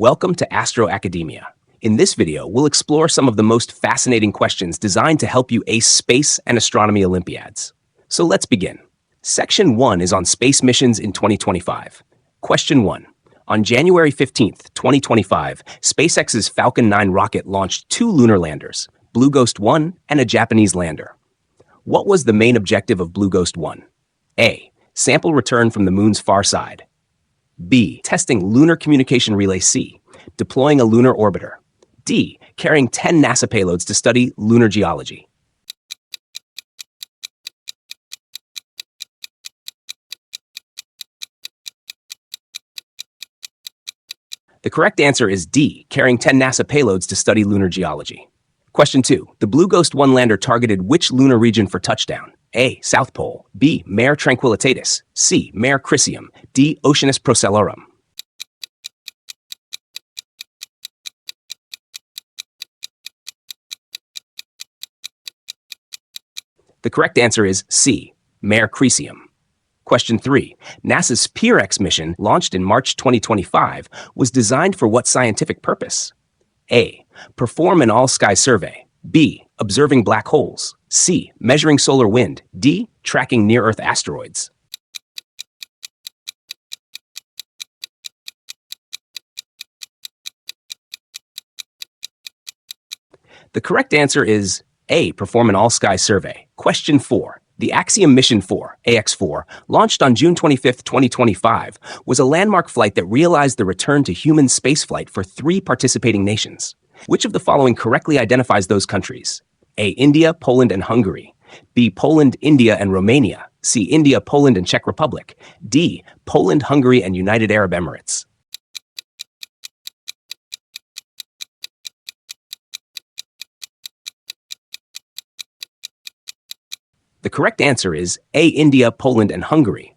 Welcome to Astro Academia. In this video, we'll explore some of the most fascinating questions designed to help you ace space and astronomy Olympiads. So let's begin. Section 1 is on space missions in 2025. Question 1. On January 15th, 2025, SpaceX's Falcon 9 rocket launched 2 lunar landers, Blue Ghost 1 and a Japanese lander. What was the main objective of Blue Ghost 1? A. Sample return from the moon's far side. B. Testing Lunar Communication Relay C, deploying a lunar orbiter. D. Carrying 10 NASA payloads to study lunar geology. The correct answer is D. Carrying 10 NASA payloads to study lunar geology. Question 2. The Blue Ghost 1 lander targeted which lunar region for touchdown? A. South Pole. B. Mare Tranquillitatis. C. Mare Crisium. D. Oceanus Procellarum. The correct answer is C. Mare Crisium. Question 3. NASA's SpaceX mission, launched in March 2025, was designed for what scientific purpose? A. Perform an all-sky survey. B. Observing black holes. C. Measuring solar wind. D. Tracking near-Earth asteroids. The correct answer is A. Perform an all-sky survey. Question 4. The Axiom Mission 4, AX4, launched on June 25, 2025, was a landmark flight that realized the return to human spaceflight for 3 participating nations. Which of the following correctly identifies those countries? A. India, Poland, and Hungary. B. Poland, India, and Romania. C. India, Poland, and Czech Republic. D. Poland, Hungary, and United Arab Emirates. The correct answer is A. India, Poland, and Hungary.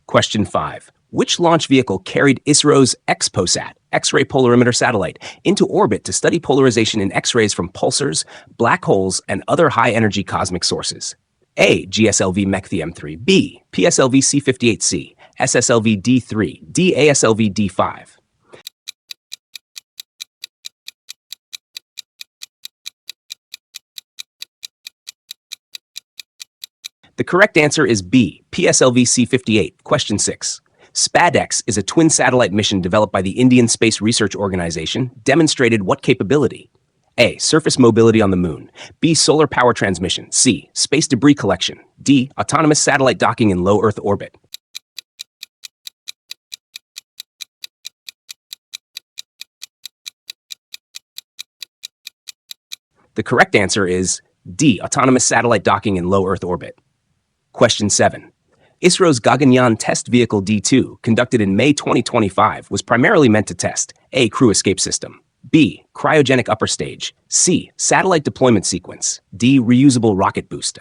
Question 5. Which launch vehicle carried ISRO's XPOSAT, X-ray polarimeter satellite, into orbit to study polarization in X-rays from pulsars, black holes, and other high-energy cosmic sources? A. GSLV MECTHI M3. B. PSLV C58C. SSLV D3. D. ASLV D5. The correct answer is B. PSLV C58. Question 6. SpaceX is a twin satellite mission developed by the Indian Space Research Organization, demonstrated what capability? A. Surface mobility on the moon. B. Solar power transmission. C. Space debris collection. D. Autonomous satellite docking in low Earth orbit. The correct answer is D. Autonomous satellite docking in low Earth orbit. Question 7. ISRO's Gaganyaan Test Vehicle D2, conducted in May 2025, was primarily meant to test A. Crew escape system. B. Cryogenic upper stage. C. Satellite deployment sequence. D. Reusable rocket boost.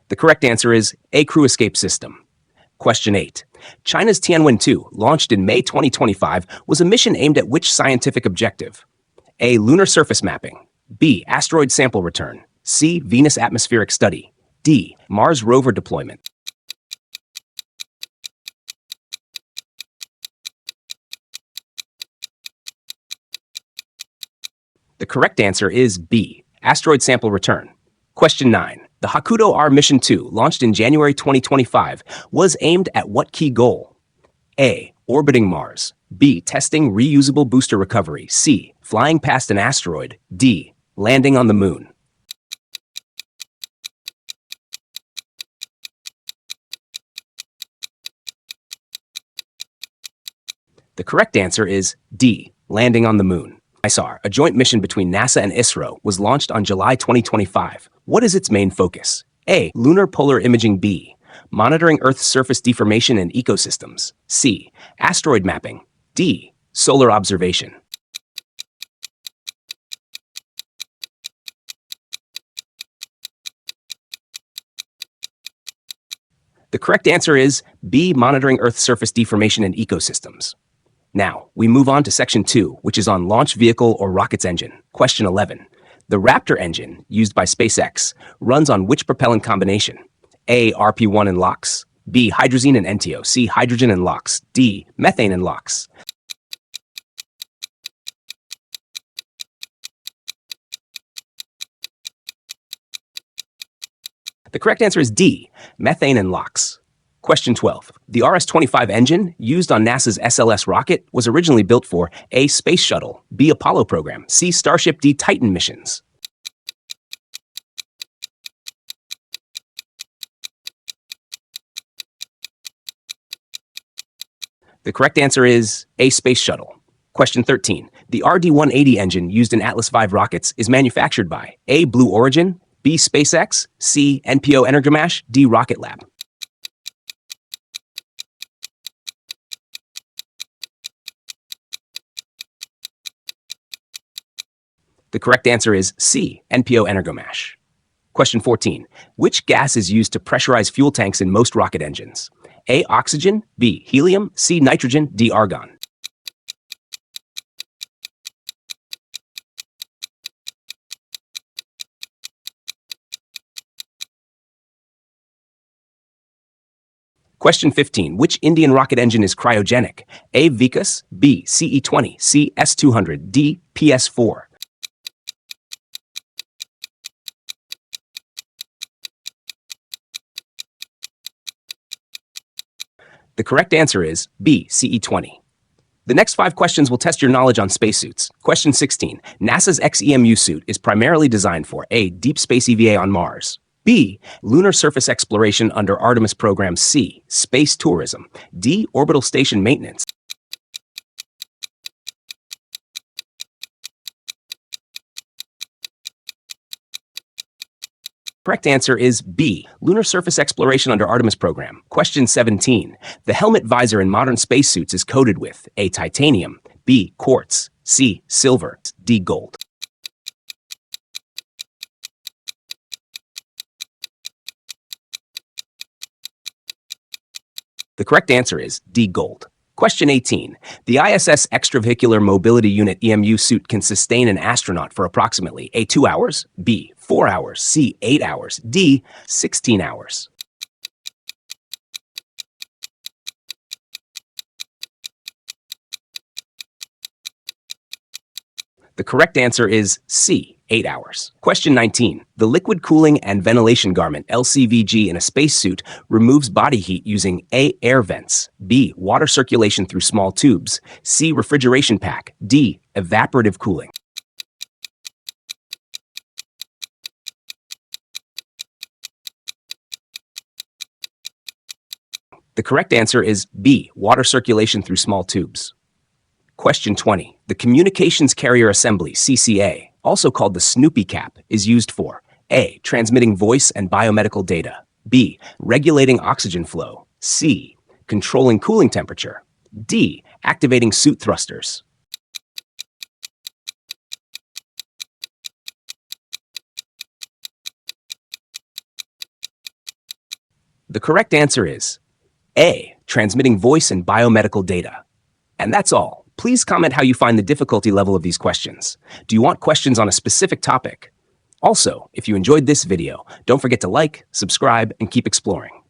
The correct answer is A. Crew escape system. Question 8. China's Tianwen-2, launched in May 2025, was a mission aimed at which scientific objective? A. Lunar surface mapping. B. Asteroid sample return. C. Venus atmospheric study. D. Mars rover deployment. The correct answer is B. Asteroid sample return. Question 9. The Hakuto R Mission 2, launched in January 2025, was aimed at what key goal? A. Orbiting Mars. B. Testing reusable booster recovery. C. Flying past an asteroid. D. Landing on the moon. The correct answer is D. Landing on the moon. ISAR, a joint mission between NASA and ISRO, was launched on July 2025. What is its main focus? A. Lunar polar imaging. B. Monitoring Earth's surface deformation and ecosystems. C. Asteroid mapping. D. Solar observation. The correct answer is B. Monitoring Earth's surface deformation and ecosystems. Now, we move on to Section 2, which is on launch vehicle or rocket's engine. Question 11. The Raptor engine, used by SpaceX, runs on which propellant combination? A. RP1 and LOX. B. Hydrazine and NTO. C. Hydrogen and LOX. D. Methane and LOX. The correct answer is D. Methane and LOX. Question 12. The RS-25 engine, used on NASA's SLS rocket, was originally built for A. Space Shuttle, B. Apollo program, C. Starship, D. Titan missions. The correct answer is A. Space Shuttle. Question 13. The RD-180 engine used in Atlas V rockets is manufactured by A. Blue Origin, B. SpaceX, C. NPO Energomash, D. Rocket Lab. The correct answer is C. NPO Energomash. Question 14. Which gas is used to pressurize fuel tanks in most rocket engines? A. Oxygen, B. Helium, C. Nitrogen, D. Argon. Question 15. Which Indian rocket engine is cryogenic? A. Vikas, B. CE-20, C. S-200, D. PS-4. The correct answer is B. CE-20. The next 5 questions will test your knowledge on spacesuits. Question 16. NASA's xEMU suit is primarily designed for A. Deep space EVA on Mars, B. Lunar surface exploration under Artemis program, C. Space tourism, D. Orbital station maintenance. Correct answer is B. Lunar surface exploration under Artemis program. Question 17. The helmet visor in modern spacesuits is coated with A. Titanium, B. Quartz, C. Silver, D. Gold. The correct answer is D. Gold. Question 18. The ISS Extravehicular Mobility Unit EMU suit can sustain an astronaut for approximately A. 2 hours, B. 4 hours, C. 8 hours, D. 16 hours. The correct answer is C. 8 hours. Question 19. The liquid cooling and ventilation garment, LCVG, in a spacesuit removes body heat using A. Air vents, B. Water circulation through small tubes, C. Refrigeration pack, D. Evaporative cooling. The correct answer is B. Water circulation through small tubes. Question 20. The Communications Carrier Assembly, CCA, also called the Snoopy cap, is used for A. Transmitting voice and biomedical data, B. Regulating oxygen flow, C. Controlling cooling temperature, D. Activating suit thrusters. The correct answer is A. Transmitting voice and biomedical data. And that's all. Please comment how you find the difficulty level of these questions. Do you want questions on a specific topic? Also, if you enjoyed this video, don't forget to like, subscribe, and keep exploring.